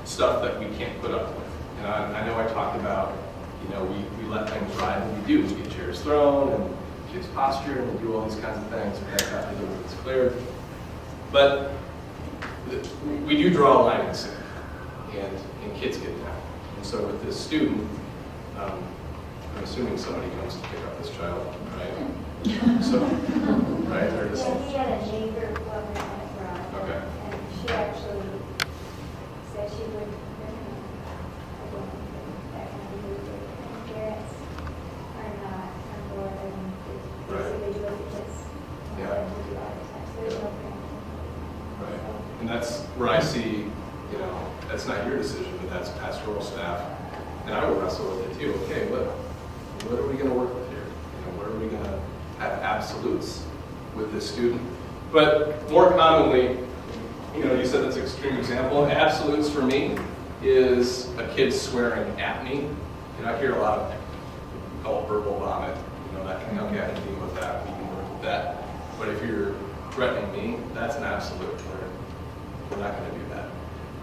A: stuff that we can't put up with. And I know I talked about, we let things ride, and we do. We get chairs thrown, and kids posture, and we do all these kinds of things, but that's after the room's cleared. But we do draw a line in the sand, and kids get that. And so with this student, I'm assuming somebody comes to pick up this child, right? So, right? Or this,
F: Yeah, he had a neighbor woman that brought.
A: Okay.
F: And she actually said she would, I don't think that kind of behavior. And parents are not on board and basically do what the kids want them to do all the time. So there's no parenting.
A: right. And that's where I see, that's not your decision, but that's pastoral staff. And I would wrestle with it too. Okay, what are we going to work with here? Where are we going to have absolutes with this student? But more commonly, you said that's an extreme example. Absolutes for me is a kid swearing at me. I hear a lot of we call it verbal vomit. That can okay, I can deal with that. We can work with that. But if you're threatening me, that's an absolute. We're not going to do that.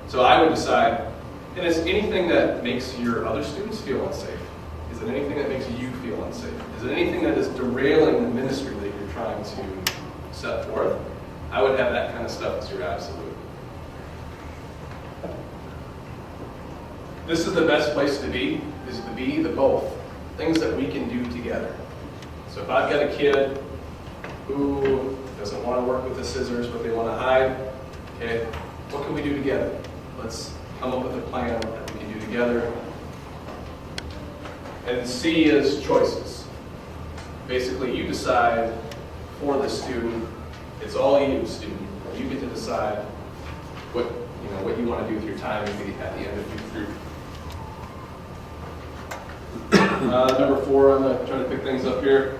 A: So I would decide, and it's anything that makes your other students feel unsafe. Is it anything that makes you feel unsafe? Is it anything that is derailing the ministry that you're trying to set forth? I would have that kind of stuff as your absolute. This is the best place to be, is to be the both. Things that we can do together. So if I've got a kid who doesn't want to work with the scissors, but they want to hide, okay, what can we do together? Let's come up with a plan that we can do together. And C is choices. Basically, you decide for the student. It's all you, student. You get to decide what you want to do with your time at the end of your group. Number 4, I'm going to try to pick things up here.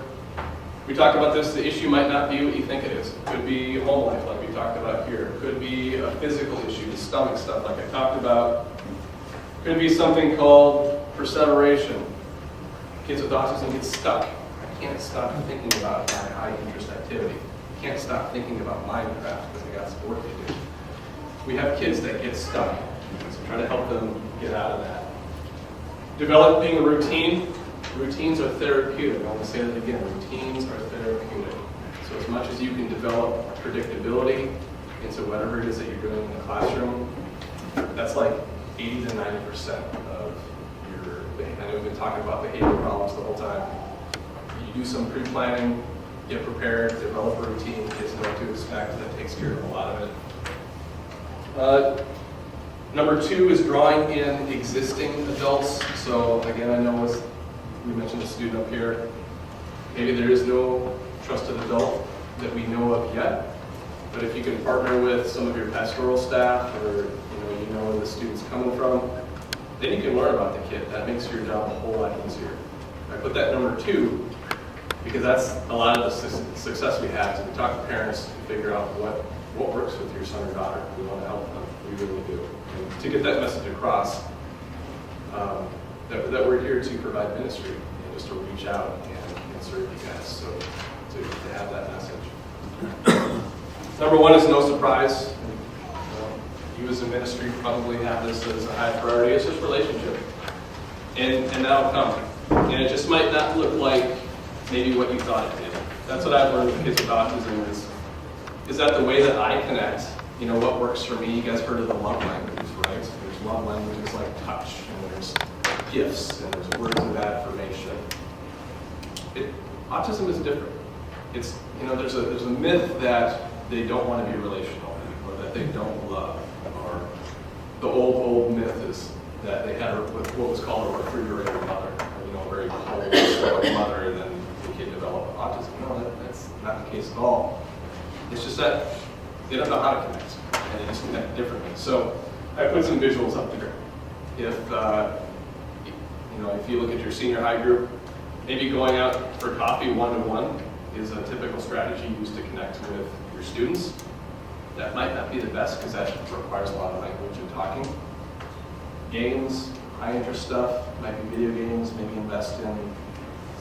A: We talked about this. The issue might not be what you think it is. It could be home life, like we talked about here. It could be a physical issue, the stomach stuff, like I talked about. It could be something called perseveration. Kids with autism get stuck. I can't stop thinking about my high interest activity. I can't stop thinking about Minecraft because I got some work to do. We have kids that get stuck. So try to help them get out of that. Developing a routine. Routines are therapeutic. I want to say that again. Routines are therapeutic. So as much as you can develop predictability into whatever it is that you're doing in the classroom, that's like 80 to 90% of your behavior. I know we've been talking about behavior problems the whole time. You do some pre-planning, get prepared, develop a routine, kids know what to expect, that takes care of a lot of it. Number 2 is drawing in existing adults. So again, I know as we mentioned a student up here, maybe there is no trusted adult that we know of yet, but if you can partner with some of your pastoral staff or you know where the student's coming from, then you can learn about the kid. That makes your job a whole lot easier. I put that number 2 because that's a lot of the success we have is we talk to parents and figure out what works with your son or daughter. We want to help them. We really do. And to get that message across, that we're here to provide ministry and just to reach out and serve you guys. So to have that message. Number 1 is no surprise. You as a ministry probably have this as a high priority. It's just relationship. And that'll come. And it just might not look like maybe what you thought it did. That's what I've learned with kids with autism is that the way that I connect, what works for me. You guys heard of the love languages, right? There's love languages like touch, and there's gifts, and there's words of affirmation. Autism is different. It's, there's a myth that they don't want to be relational, or that they don't love, or the old myth is that they had what was called a refrigerator mother, a very cold their mother, and then the kid develop autism. No, that's not the case at all. It's just that they don't know how to connect, and they just connect differently. So I put some visuals up there. If if you look at your senior high group, maybe going out for coffee one-to-one is a typical strategy used to connect with your students. That might not be the best because that requires a lot of language and talking. Games, high interest stuff, might be video games, maybe invest in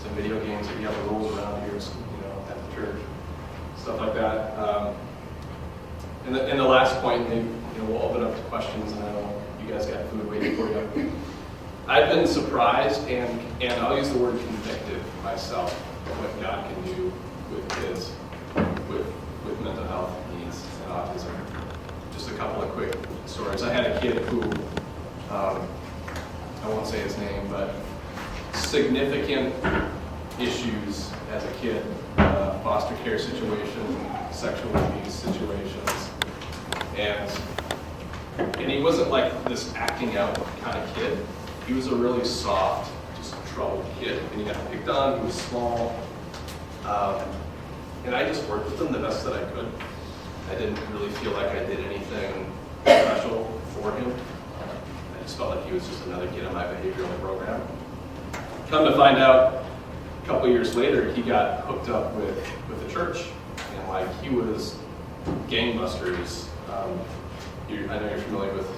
A: some video games if you have the rules around here, at the church, stuff like that. And the last point, maybe we'll open up to questions, and I know you guys got food waiting for you. I've been surprised, and I'll use the word convicted myself, of what God can do with kids with mental health needs and autism. Just a couple of quick stories. I had a kid who, I won't say his name, but significant issues as a kid, foster care situation, sexual abuse situations, and he wasn't like this acting out kind of kid. He was a really soft, just troubled kid, and he got picked on. He was small, and I just worked with him the best that I could. I didn't really feel like I did anything special for him. I just felt like he was just another kid in my behavioral program. Come to find out, a couple years later, he got hooked up with the church, and he was gangbusters. I know you're familiar with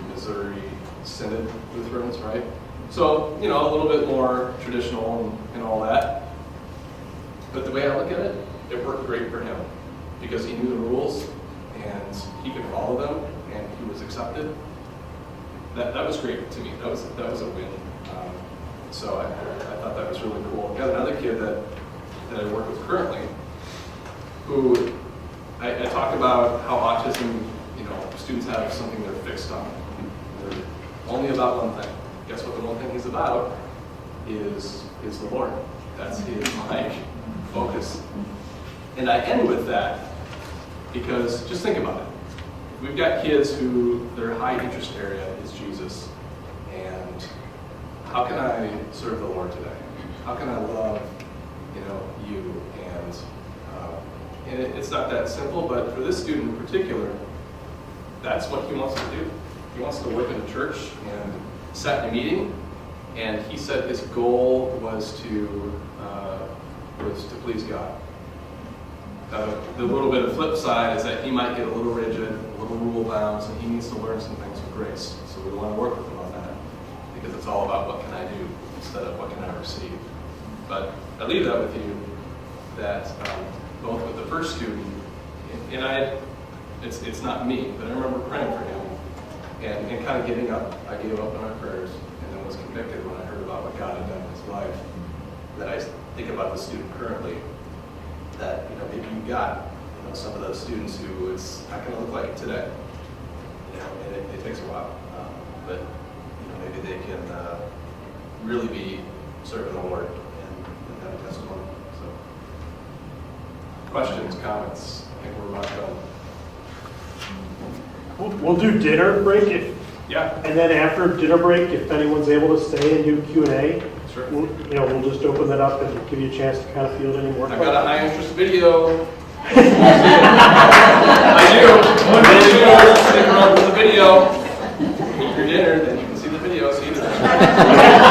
A: Missouri Synod Lutherans, right? So, a little bit more traditional and all that. But the way I look at it, it worked great for him because he knew the rules and he could follow them and he was accepted. That was great to me. That was a win. So I thought that was really cool. I got another kid that I work with currently who I talk about how autism, students have something they're fixed on. They're only about one thing. Guess what the one thing he's about is the Lord. That's his focus. And I end with that because just think about it. We've got kids who their high interest area is Jesus. And how can I serve the Lord today? How can I love, you? And it's not that simple, but for this student in particular, that's what he wants to do. He wants to work in a church and set a meeting, and he said his goal was to please God. The little bit of flip side is that he might get a little rigid, a little rule bound, and he needs to learn some things with grace. So we want to work with him on that because it's all about what can I do instead of what can I receive. But I leave that with you that both with the first student and it's not me, but I remember praying for him and kind of giving up. I gave up on my prayers and then was convicted when I heard about what God had done in his life. That I think about the student currently, that maybe you got some of those students who it's not going to look like it today. And it takes a while, but maybe they can really be serving the Lord and have a testimony. So, questions, comments? I think we're about done.
E: We'll do dinner break
A: Yeah.
E: and then after dinner break, if anyone's able to stay and do Q&A,
A: Sure.
E: we'll just open that up and give you a chance to kind of field any more
A: I've
E: questions.
A: got a high interest video. I do. One video. Stick around for the video. Eat your dinner, then you can see the video. See you then.